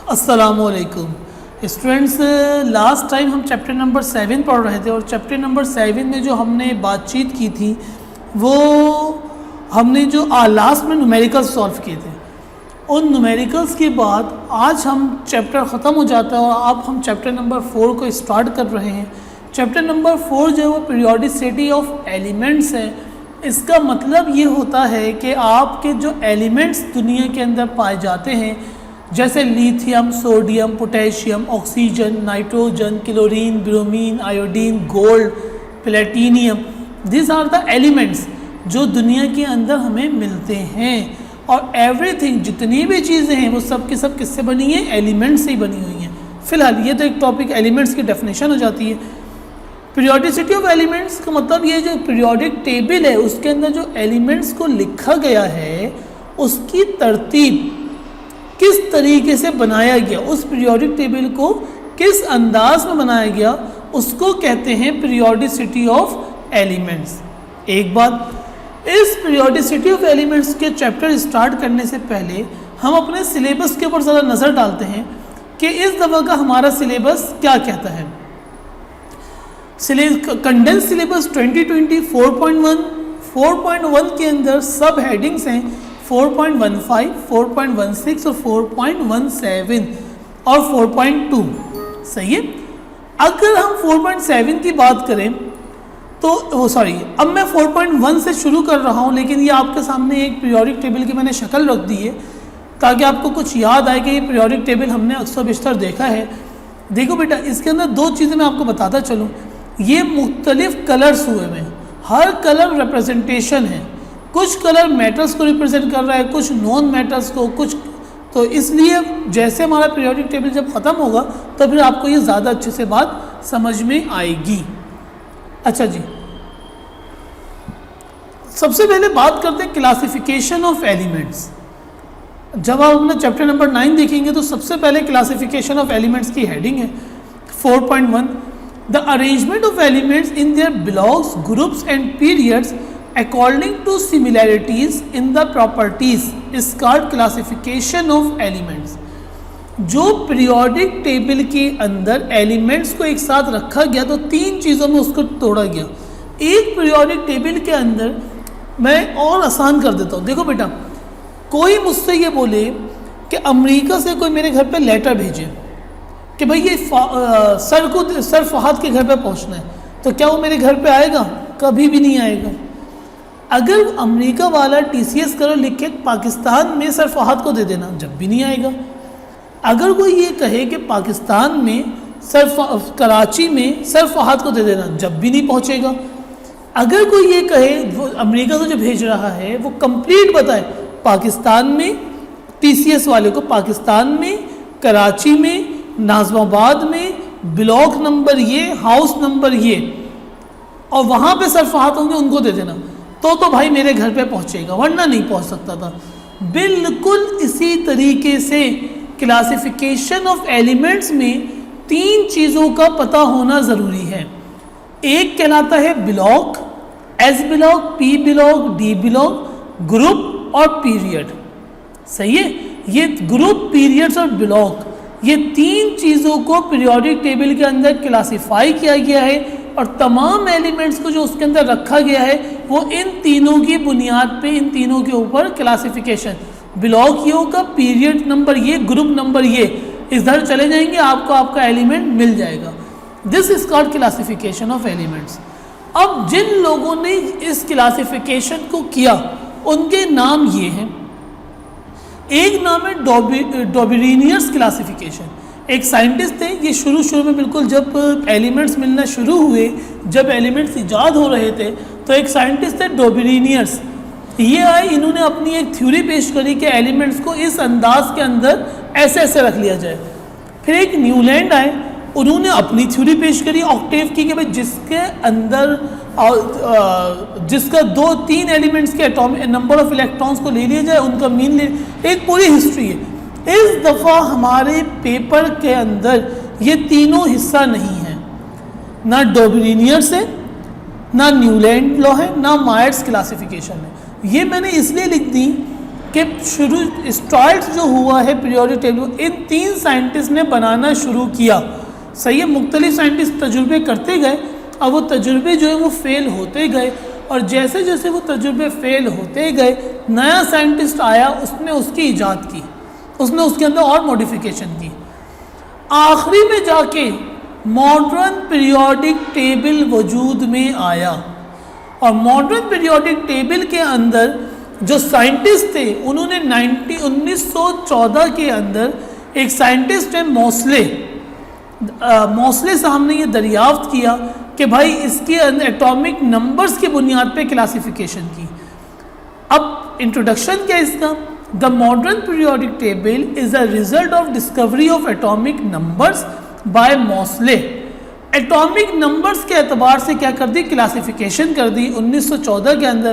अस्सलामुअलैकुम students. Last time हम chapter number 7 पढ़ रहे थे और चैप्टर नंबर 7 में जो हमने बातचीत की थी वो हमने जो लास्ट में न्यूमेरिकल्स सॉल्व किए थे। उन न्यूमेरिकल्स के बाद आज हम चैप्टर ख़त्म हो जाता है और अब हम चैप्टर नंबर 4 को स्टार्ट कर रहे हैं। चैप्टर नंबर 4 जो है वो पीरियोडिसिटी ऑफ एलिमेंट्स है। इसका मतलब ये होता है कि आपके जो एलिमेंट्स दुनिया के अंदर पाए जाते हैं जैसे lithium, sodium, potassium, oxygen, nitrogen, chlorine, bromine, iodine, gold, platinum, this are the elements जो दुनिया के अंदर हमें मिलते हैं। और एवरीथिंग जितनी भी चीज़ें हैं वो सब की सब किससे बनी है? एलिमेंट्स से ही बनी हुई हैं। फिलहाल ये तो एक टॉपिक एलिमेंट्स की डेफिनेशन हो जाती है। पीरियोडिसिटी ऑफ एलिमेंट्स का मतलब ये जो पीरियोडिक टेबल है उसके अंदर जो एलिमेंट्स को लिखा गया है उसकी तरतीब किस तरीके से बनाया गया, उस पीरियोडिक टेबल को किस अंदाज में बनाया गया उसको कहते हैं पीरियोडिसिटी ऑफ एलिमेंट्स। एक बात, इस पीरियोडिसिटी ऑफ एलिमेंट्स के चैप्टर स्टार्ट करने से पहले हम अपने सिलेबस के ऊपर ज़रा नज़र डालते हैं कि इस दफ़ा का हमारा सिलेबस क्या कहता है। कंडेंस सिलेबस 2020 4.1 के अंदर सब हेडिंग्स हैं 4.15, 4.16 और 4.17 और 4.2। सही है। अगर हम 4.7 की बात करें तो अब मैं 4.1 से शुरू कर रहा हूं, लेकिन ये आपके सामने एक पीरियोडिक टेबल की मैंने शक्ल रख दी है ताकि आपको कुछ याद आए कि ये पीरियोडिक टेबल हमने अक्सर बेशतर देखा है। देखो बेटा, इसके अंदर दो चीज़ें मैं आपको बताता चलूँ। ये मुख्तलिफ कलर्स हुए हैं, हर कलर रिप्रेजेंटेशन है। कुछ कलर मेटल्स को रिप्रेजेंट कर रहा है, कुछ नॉन मेटल्स को, कुछ तो इसलिए जैसे हमारा पीरियोडिक टेबल जब ख़त्म होगा तो फिर आपको ये ज़्यादा अच्छे से बात समझ में आएगी। अच्छा जी, सबसे पहले बात करते हैं क्लासिफिकेशन ऑफ एलिमेंट्स। जब आप अपना चैप्टर नंबर 9 देखेंगे तो सबसे पहले क्लासिफिकेशन ऑफ एलिमेंट्स की हेडिंग है 4.1, the arrangement of elements in their blocks, groups and periods according to similarities in the properties is called classification of elements। जो पीरियोडिक टेबल के अंदर एलिमेंट्स को एक साथ रखा गया तो तीन चीज़ों में उसको तोड़ा गया। एक पीरियोडिक टेबल के अंदर मैं और आसान कर देता हूँ। देखो बेटा, कोई मुझसे ये बोले कि अमेरिका से कोई मेरे घर पे लेटर भेजे कि भाई ये सर फहद के घर पे पहुँचना है, तो क्या वो मेरे घर पे आएगा? कभी भी नहीं आएगा। अगर अमेरिका वाला TCS करो लिख के पाकिस्तान में सर फहद को दे देना, जब भी नहीं आएगा। अगर कोई ये कहे कि पाकिस्तान में कराची में सर फहद को दे देना, जब भी नहीं पहुंचेगा। अगर कोई ये कहे अमेरिका से जो भेज रहा है वो कंप्लीट बताए पाकिस्तान में, TCS वाले को पाकिस्तान में, कराची में, नाज़िमाबाद में, ब्लॉक नंबर ये, हाउस नंबर ये, और वहाँ पे सर फहद होंगे उनको दे देना, तो भाई मेरे घर पे पहुंचेगा, वरना नहीं पहुंच सकता था। बिल्कुल इसी तरीके से क्लासिफिकेशन ऑफ एलिमेंट्स में तीन चीज़ों का पता होना ज़रूरी है। एक कहलाता है block, S block, P block, D block, group और पीरियड। सही है। ये ग्रुप, पीरियड्स और ब्लॉक, ये तीन चीज़ों को पीरियोडिक टेबल के अंदर क्लासिफाई किया गया है और तमाम एलिमेंट्स को जो उसके अंदर रखा गया है वो इन तीनों की बुनियाद पे, इन तीनों के ऊपर क्लासिफिकेशन, ब्लॉक ये होगा, पीरियड नंबर ये, ग्रुप नंबर ये, इधर चले जाएंगे आपको आपका एलिमेंट मिल जाएगा। This is called classification of elements. अब जिन लोगों ने इस क्लासिफिकेशन को किया उनके नाम ये हैं। एक नाम है डॉबरिनियर्स क्लासिफिकेशन। एक साइंटिस्ट थे, ये शुरू में बिल्कुल जब एलिमेंट्स मिलना शुरू हुए, जब एलिमेंट्स इजाद हो रहे थे, तो एक साइंटिस्ट थे डॉबरिनियर्स। ये आए, इन्होंने अपनी एक थ्योरी पेश करी कि एलिमेंट्स को इस अंदाज के अंदर ऐसे ऐसे रख लिया जाए। फिर एक न्यूलैंड आए, उन्होंने अपनी थ्योरी पेश करी ऑक्टेव की कि भाई जिसके अंदर जिसका 2-3 एलिमेंट्स के एटॉमिक नंबर ऑफ इलेक्ट्रॉन्स को ले लिया जाए, उनका मीन ले, एक पूरी हिस्ट्री है। इस दफ़ा हमारे पेपर के अंदर ये तीनों हिस्सा नहीं है, ना डॉबरिनियर्स है, ना न्यूलैंड लॉ है, ना मायर्स क्लासिफिकेशन है। ये मैंने इसलिए लिख दी कि शुरू स्टार्ट जो हुआ है पीरियोडिक टेबल, इन 3 साइंटिस्ट ने बनाना शुरू किया। सही है, मुख्तलिफ साइंटिस्ट तजुर्बे करते गए, अब वो तजुर्बे जो है वो फेल होते गए, और जैसे जैसे वो तजुर्बे फेल होते गए नया साइंटिस्ट आया, उसने उसकी ईजाद की, उसने उसके अंदर और मॉडिफिकेशन की। आखिरी में जाके मॉडर्न पीरियोडिक टेबल वजूद में आया, और मॉडर्न पीरियोडिक टेबल के अंदर जो साइंटिस्ट थे उन्होंने 1914 के अंदर एक साइंटिस्ट है मोस्ले साहब ने ये दरियाफ्त किया कि भाई इसके अंदर एटॉमिक नंबर्स की बुनियाद पे क्लासिफिकेशन की। अब इंट्रोडक्शन क्या है इसका? The modern periodic table is a result of discovery of atomic numbers by Moseley. Atomic numbers के एतबार से क्या कर दी? क्लासिफिकेशन कर दी 1914 के अंदर,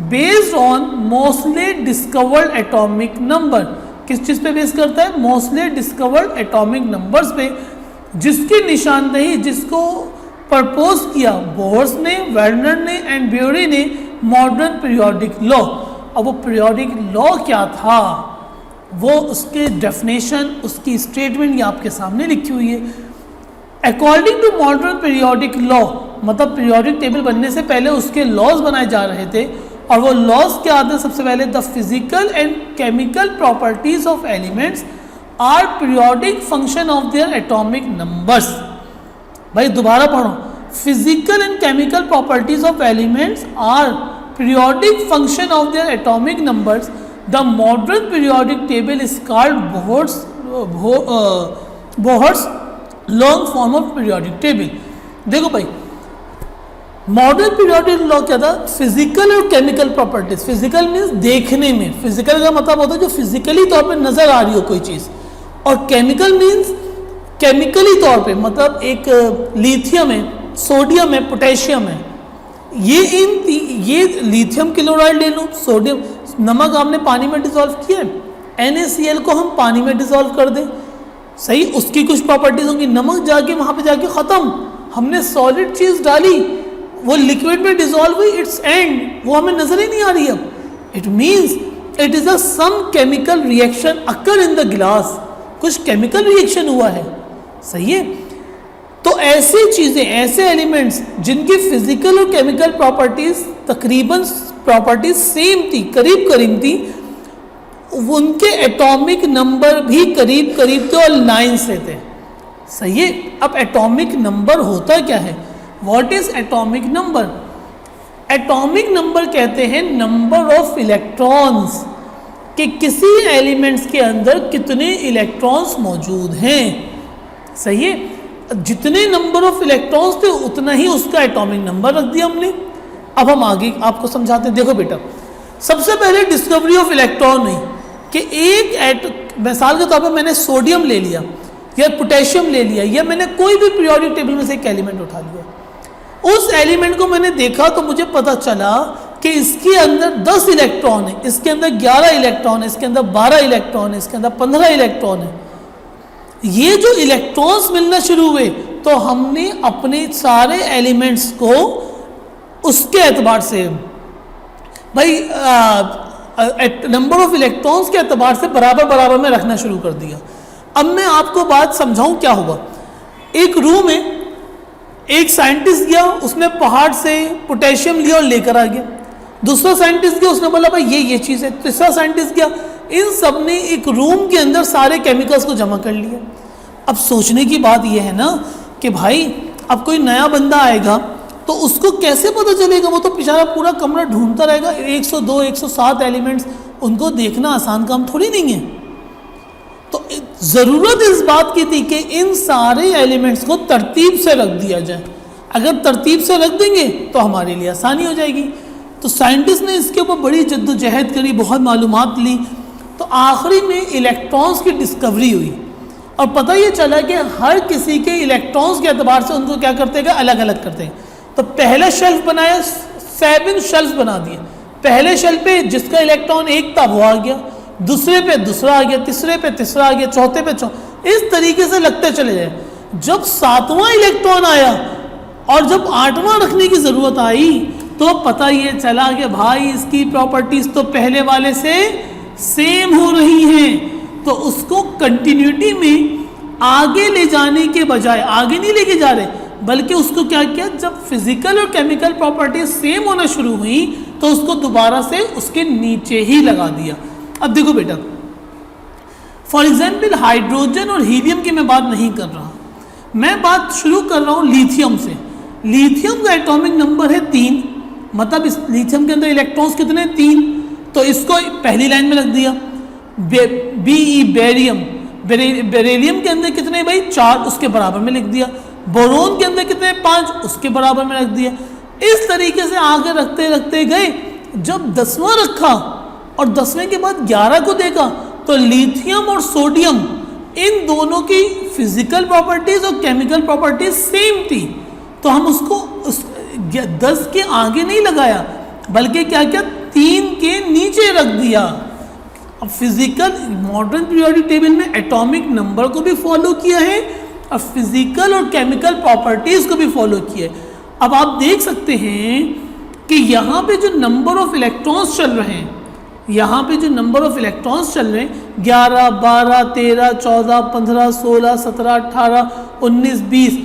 based on Moseley discovered atomic number. किस चीज़ पे बेस करता है? मोस्ले डिस्कवर्ड एटॉमिक नंबर्स पे, जिसकी निशानदेही, जिसको प्रपोज किया बोर्स ने, वर्नर ने एंड ब्यूरी ने मॉडर्न पीरियोडिक लॉ। अब वो पीरियोडिक लॉ क्या था, वो उसके डेफिनेशन, उसकी स्टेटमेंट ये आपके सामने लिखी हुई है। According to modern periodic law, मतलब पीरियोडिक टेबल बनने से पहले उसके लॉज बनाए जा रहे थे, और वो लॉज क्या आते हैं? सबसे पहले the physical and chemical properties of elements are periodic function of their atomic numbers. भाई दोबारा पढ़ो, physical and chemical properties of elements are periodic function of their atomic numbers. The modern periodic table is called Bohr's long form of periodic table. देखो भाई, modern periodic law क्या था? Physical और chemical properties. Physical means देखने में, physical का मतलब होता है जो फिजिकली तौर पे नजर आ रही हो कोई चीज़, और केमिकल मीन्स केमिकली तौर पे, मतलब एक लिथियम है, सोडियम है, पोटेशियम है, ये लिथियम क्लोराइड ले लो, सोडियम, नमक आपने पानी में डिसॉल्व किया, NaCl को हम पानी में डिसॉल्व कर दें, सही, उसकी कुछ प्रॉपर्टीज होंगी। नमक जाके वहाँ पे जाके ख़त्म, हमने सॉलिड चीज़ डाली, वो लिक्विड में डिसॉल्व हुई, इट्स एंड, वो हमें नजर ही नहीं आ रही अब। It means it is a some chemical reaction occur in the glass, कुछ केमिकल रिएक्शन हुआ है, सही है। तो ऐसी चीज़ें, ऐसे एलिमेंट्स जिनकी फिजिकल और केमिकल प्रॉपर्टीज तकरीबन प्रॉपर्टीज सेम थी, करीब करीब थी, उनके एटॉमिक नंबर भी करीब करीब थे और लाइन से थे, सही है। अब एटॉमिक नंबर होता क्या है? What is atomic number? Atomic number कहते हैं नंबर ऑफ इलेक्ट्रॉन्स, कि किसी एलिमेंट्स के अंदर कितने इलेक्ट्रॉन्स मौजूद हैं, सही है। जितने नंबर ऑफ इलेक्ट्रॉन्स थे उतना ही उसका एटॉमिक नंबर रख दिया हमने। अब हम आगे आपको समझाते हैं। देखो बेटा, सबसे पहले डिस्कवरी ऑफ इलेक्ट्रॉन हुई कि एक मिसाल के तौर पर मैंने सोडियम ले लिया या पोटेशियम ले लिया, या मैंने कोई भी पीरियोडिक टेबल में से एक एलिमेंट उठा लिया, उस एलिमेंट को मैंने देखा तो मुझे पता चला कि इसके अंदर 10 इलेक्ट्रॉन है, इसके अंदर 11 इलेक्ट्रॉन है, इसके अंदर 12 इलेक्ट्रॉन है, इसके अंदर 15 इलेक्ट्रॉन है। ये जो इलेक्ट्रॉन्स मिलना शुरू हुए तो हमने अपने सारे एलिमेंट्स को उसके एतबार से, भाई नंबर ऑफ इलेक्ट्रॉन्स के एतबार से बराबर बराबर में रखना शुरू कर दिया। अब मैं आपको बात समझाऊं क्या हुआ। एक रूम है, एक साइंटिस्ट गया, उसने पहाड़ से पोटेशियम लिया और लेकर आ गया। दूसरा साइंटिस्ट गया, उसने बोला भाई ये चीज़ है। तीसरा साइंटिस्ट गया, इन सब ने एक रूम के अंदर सारे केमिकल्स को जमा कर लिया। अब सोचने की बात यह है ना कि भाई अब कोई नया बंदा आएगा तो उसको कैसे पता चलेगा? वो तो बेचारा पूरा कमरा ढूंढता रहेगा, 102 107 एलिमेंट्स, उनको देखना आसान काम थोड़ी नहीं है। तो ज़रूरत इस बात की थी कि इन सारे एलिमेंट्स को तरतीब से रख दिया जाए। अगर तरतीब से रख देंगे तो हमारे लिए आसानी हो जाएगी। तो साइंटिस्ट ने इसके ऊपर बड़ी जद्दोजहद करी, बहुत मालूमात ली, तो आखिरी में इलेक्ट्रॉन्स की डिस्कवरी हुई और पता ये चला कि हर किसी के इलेक्ट्रॉन्स के एतबार से उनको क्या करते हैं, अलग अलग करते हैं। तो पहला शेल्फ बनाया, 7 शेल्फ बना दिए। पहले शेल्फ पे जिसका इलेक्ट्रॉन एक था वो आ गया, दूसरे पे दूसरा आ गया, तीसरे पे तीसरा आ गया, चौथे पे इस तरीके से लगते चले जाए। जब 7वां इलेक्ट्रॉन आया और जब 8वां रखने की ज़रूरत आई तो पता ये चला कि भाई इसकी प्रॉपर्टीज़ तो पहले वाले से सेम हो रही हैं, तो उसको कंटिन्यूटी में आगे ले जाने के बजाय, आगे नहीं लेके जा रहे, बल्कि उसको क्या किया, जब फिजिकल और केमिकल प्रॉपर्टीज सेम होना शुरू हुई तो उसको दोबारा से उसके नीचे ही लगा दिया। अब देखो बेटा, फॉर एग्जाम्पल हाइड्रोजन और हीलियम की मैं बात नहीं कर रहा, मैं बात शुरू कर रहा हूँ लिथियम से। लिथियम का एटॉमिक नंबर है 3, मतलब इस लिथियम के अंदर इलेक्ट्रॉन्स कितने, 3, तो इसको पहली लाइन में रख दिया। बेरियम, बेरिलियम के अंदर कितने भाई, 4, उसके बराबर में लिख दिया। बोरोन के अंदर कितने, 5, उसके बराबर में रख दिया। इस तरीके से आगे रखते रखते गए, जब 10वां रखा और 10वें के बाद 11 को देखा तो लिथियम और सोडियम इन दोनों की फिजिकल प्रॉपर्टीज और केमिकल प्रॉपर्टीज सेम थी, तो हम उसको 10 के आगे नहीं लगाया, बल्कि क्या किया, 3 के नीचे रख दिया। अब फिजिकल मॉडर्न पीरियोडिक टेबल में एटॉमिक नंबर को भी फॉलो किया है और फिजिकल और केमिकल प्रॉपर्टीज को भी फॉलो किया है। अब आप देख सकते हैं कि यहाँ पे जो नंबर ऑफ इलेक्ट्रॉन्स चल रहे हैं, यहाँ पे जो नंबर ऑफ इलेक्ट्रॉन्स चल रहे हैं 11, 12, 13, 14, 15, 16, 17, 18, 19, 20,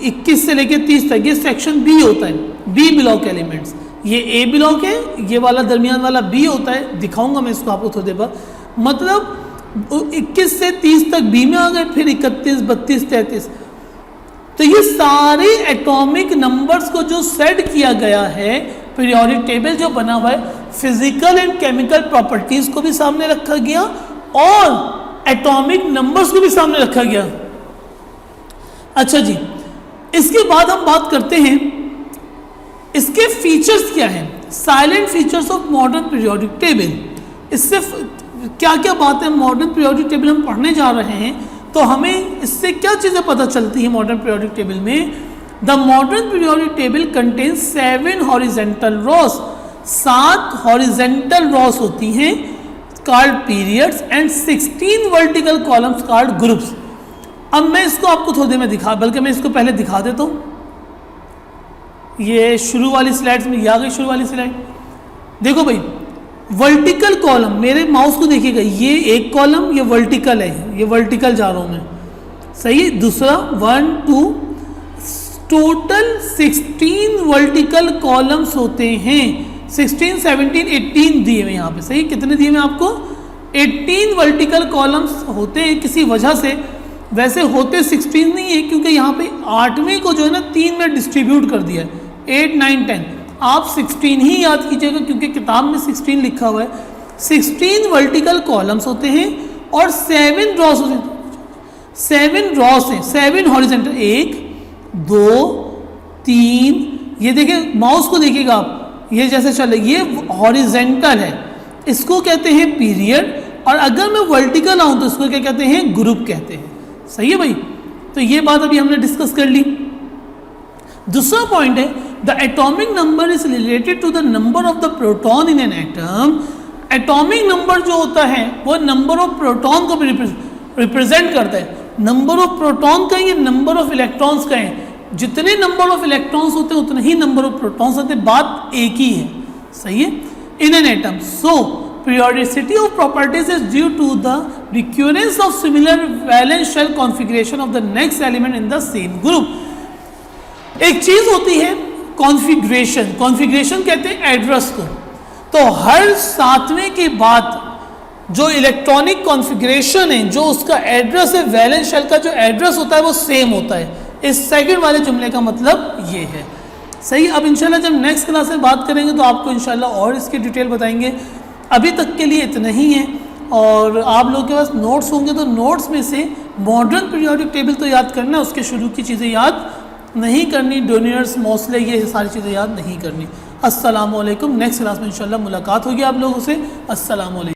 21 से लेकर 30 तक ये सेक्शन बी होता है, बी ब्लॉक एलिमेंट्स। ये ए ब्लॉक है, ये वाला दरमियान वाला बी होता है, दिखाऊंगा मैं इसको आपको थोड़ी देर बाद। मतलब 21 से 30 तक बी में आ गए, फिर 31, 32, 33, तो ये सारे एटॉमिक नंबर्स को जो सेट किया गया है, पीरियोडिक टेबल जो बना हुआ है, फिजिकल एंड केमिकल प्रॉपर्टीज को भी सामने रखा गया और एटॉमिक नंबर्स को भी सामने रखा गया। अच्छा जी, इसके बाद हम बात करते हैं इसके फीचर्स क्या हैं, salient features of modern periodic table. इससे क्या क्या बातें मॉडर्न पीरियोडिक टेबल हम पढ़ने जा रहे हैं, तो हमें इससे क्या चीज़ें पता चलती हैं मॉडर्न पीरियोडिक टेबल में। The modern periodic table contains 7 horizontal Ross, 7 horizontal Ross होती हैं called periods and 16 vertical columns called groups. अब मैं इसको आपको थोड़ी देर में बल्कि मैं इसको पहले दिखा देता हूँ। ये शुरू वाली स्लाइड्स में, ये आ गई शुरू वाली स्लाइड। देखो भाई, वर्टिकल कॉलम, मेरे माउस को देखिएगा, ये एक कॉलम, ये वर्टिकल है, ये वर्टिकल जा रहा हूँ मैं, सही है। दूसरा 1, 2, टोटल 16 वर्टिकल कॉलम्स होते हैं, 16, 17, 18 दिए हुए यहाँ पे, सही। कितने दिए हुए आपको, 18 वर्टिकल कॉलम्स होते हैं किसी वजह से। वैसे होते 16 नहीं है, क्योंकि यहाँ पे 8वें को जो है ना 3 में डिस्ट्रीब्यूट कर दिया है, 8, 9, 10। आप 16 ही याद कीजिएगा क्योंकि किताब में 16 लिखा हुआ है। 16 वर्टिकल कॉलम्स होते हैं और 7 रॉस होते हैं, 7 रॉस हैं, 7 हॉरिजेंटल, 1, 2, 3, ये देखिए माउस को देखिएगा आप, ये जैसे चल रहा है, ये हॉरिजेंटल है, इसको कहते हैं पीरियड। और अगर मैं वर्टिकल आऊँ तो इसको क्या कहते हैं, ग्रुप कहते हैं, सही है भाई। तो ये बात अभी हमने डिस्कस कर ली। दूसरा पॉइंट है, the atomic number is related to the number of the proton in an atom. Atomic number जो होता है वो नंबर ऑफ प्रोटॉन को भी रिप्रेजेंट करता है। नंबर ऑफ प्रोटॉन का ये नंबर ऑफ इलेक्ट्रॉन्स का है, जितने नंबर ऑफ इलेक्ट्रॉन्स होते हैं उतने ही नंबर ऑफ प्रोटॉन्स होते हैं, बात एक ही है, सही है, इन an atom. So periodicity of properties is due to the recurrence of similar valence shell configuration of the next element in the same group। एक चीज होती है कॉन्फ़िगरेशन, कॉन्फ़िगरेशन कहते हैं एड्रेस को। तो हर 7वें के बाद जो इलेक्ट्रॉनिक कॉन्फ़िगरेशन है, जो उसका एड्रेस है, वैलेंस शेल का जो एड्रेस होता है वो सेम होता है। इस सेकंड वाले जुमले का मतलब ये है, सही। अब इंशाल्लाह जब नेक्स्ट क्लास में बात करेंगे तो आपको इंशाल्लाह और इसकी डिटेल बताएंगे। अभी तक के लिए इतना ही है, और आप लोगों के पास नोट्स होंगे तो नोट्स में से मॉडर्न पीरियोडिक टेबल तो याद करना, उसके शुरू की चीज़ें याद नहीं करनी, डोनियर्स, मौसले, ये सारी चीज़ें याद नहीं करनी। अस्सलाम वालेकुम। नेक्स्ट क्लास में इंशाल्लाह मुलाकात होगी आप लोगों से। अस्सलाम वालेकुम।